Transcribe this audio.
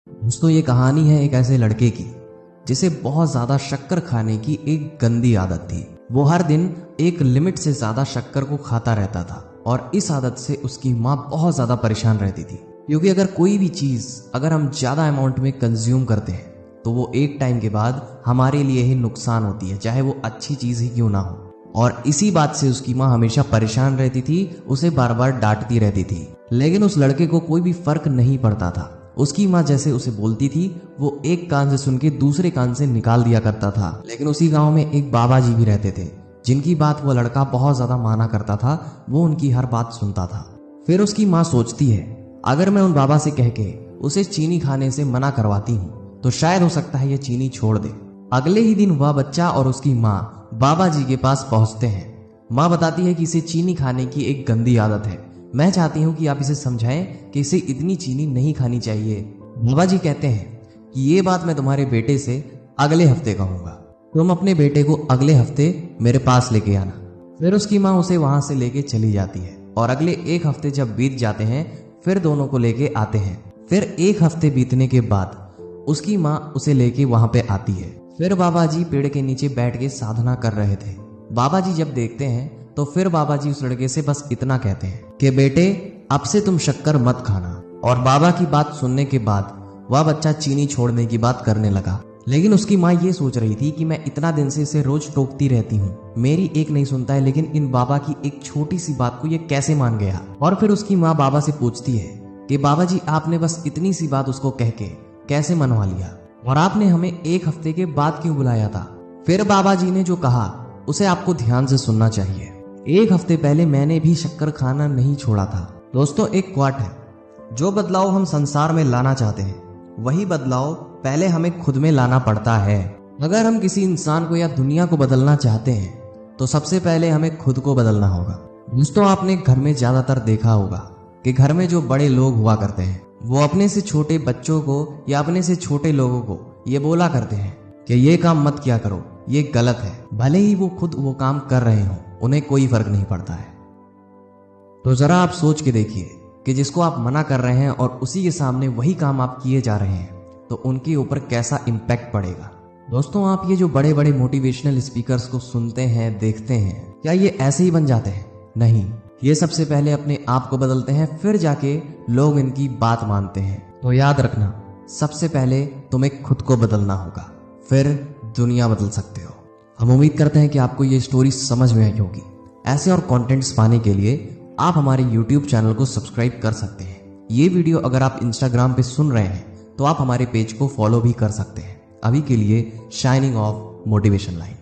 दोस्तों ये कहानी है एक ऐसे लड़के की जिसे बहुत ज्यादा शक्कर खाने की एक गंदी आदत थी। वो हर दिन एक लिमिट से ज्यादा शक्कर को खाता रहता था और इस आदत से उसकी माँ बहुत ज्यादा परेशान रहती थी, क्योंकि अगर कोई भी चीज अगर हम ज्यादा अमाउंट में कंज्यूम करते हैं तो वो एक टाइम के बाद हमारे लिए ही नुकसान होती है, चाहे वो अच्छी चीज ही क्यों ना हो। और इसी बात से उसकी माँ हमेशा परेशान रहती थी, उसे बार बार डांटती रहती थी। लेकिन उस लड़के को कोई भी फर्क नहीं पड़ता था। उसकी माँ जैसे उसे बोलती थी वो एक कान से सुन के दूसरे कान से निकाल दिया करता था। लेकिन उसी गांव में एक बाबा जी भी रहते थे जिनकी बात वो लड़का बहुत ज्यादा माना करता था। वो उनकी हर बात सुनता था। फिर उसकी माँ सोचती है अगर मैं उन बाबा से कह के उसे चीनी खाने से मना करवाती हूँ तो शायद हो सकता है ये चीनी छोड़ दे। अगले ही दिन वह बच्चा और उसकी माँ बाबा जी के पास पहुंचते हैं। माँ बताती है कि इसे चीनी खाने की एक गंदी आदत है। मैं चाहती हूँ कि आप इसे समझाएं कि इसे इतनी चीनी नहीं खानी चाहिए। बाबा जी कहते हैं कि ये बात मैं तुम्हारे बेटे से अगले हफ्ते कहूंगा। तुम अपने बेटे को अगले हफ्ते मेरे पास लेके आना। फिर उसकी माँ उसे वहां से लेके चली जाती है और अगले एक हफ्ते जब बीत जाते हैं फिर दोनों को लेके आते हैं। फिर एक हफ्ते बीतने के बाद उसकी माँ उसे लेके वहां पे आती है। फिर बाबा जी पेड़ के नीचे बैठ के साधना कर रहे थे। बाबा जी जब देखते हैं तो फिर बाबा जी उस लड़के से बस इतना कहते हैं कि बेटे अब से तुम शक्कर मत खाना। और बाबा की बात सुनने के बाद वह बच्चा चीनी छोड़ने की बात करने लगा। लेकिन उसकी माँ ये सोच रही थी कि मैं इतना दिन से इसे रोज टोकती रहती हूँ, मेरी एक नहीं सुनता है, लेकिन इन बाबा की एक छोटी सी बात को ये कैसे मान गया। और फिर उसकी माँ बाबा से पूछती है कि बाबा जी आपने बस इतनी सी बात उसको कह के कैसे मनवा लिया और आपने हमें एक हफ्ते के बाद क्यों बुलाया था। फिर बाबा जी ने जो कहा उसे आपको ध्यान से सुनना चाहिए। एक हफ्ते पहले मैंने भी शक्कर खाना नहीं छोड़ा था। दोस्तों एक क्वाट है, जो बदलाव हम संसार में लाना चाहते हैं वही बदलाव पहले हमें खुद में लाना पड़ता है। अगर हम किसी इंसान को या दुनिया को बदलना चाहते हैं तो सबसे पहले हमें खुद को बदलना होगा। दोस्तों आपने घर में ज्यादातर देखा होगा कि घर में जो बड़े लोग हुआ करते हैं वो अपने से छोटे बच्चों को या अपने से छोटे लोगों को ये बोला करते हैं कि ये काम मत किया करो, ये गलत है। भले ही वो खुद वो काम कर रहे हो, उन्हें कोई फर्क नहीं पड़ता है। तो जरा आप सोच के देखिए कि जिसको आप मना कर रहे हैं और उसी के सामने वही काम आप किए जा रहे हैं तो उनके ऊपर कैसा इम्पैक्ट पड़ेगा। दोस्तों आप ये जो बड़े बड़े मोटिवेशनल स्पीकर्स को सुनते हैं देखते हैं, क्या ये ऐसे ही बन जाते हैं? नहीं, ये सबसे पहले अपने आप को बदलते हैं, फिर जाके लोग इनकी बात मानते हैं। तो याद रखना, सबसे पहले तुम्हें खुद को बदलना होगा, फिर दुनिया बदल सकते हो। हम उम्मीद करते हैं कि आपको ये स्टोरी समझ में आई होगी। ऐसे और कंटेंट्स पाने के लिए आप हमारे YouTube चैनल को सब्सक्राइब कर सकते हैं। ये वीडियो अगर आप Instagram पे सुन रहे हैं तो आप हमारे पेज को फॉलो भी कर सकते हैं। अभी के लिए शाइनिंग ऑफ मोटिवेशन लाइन।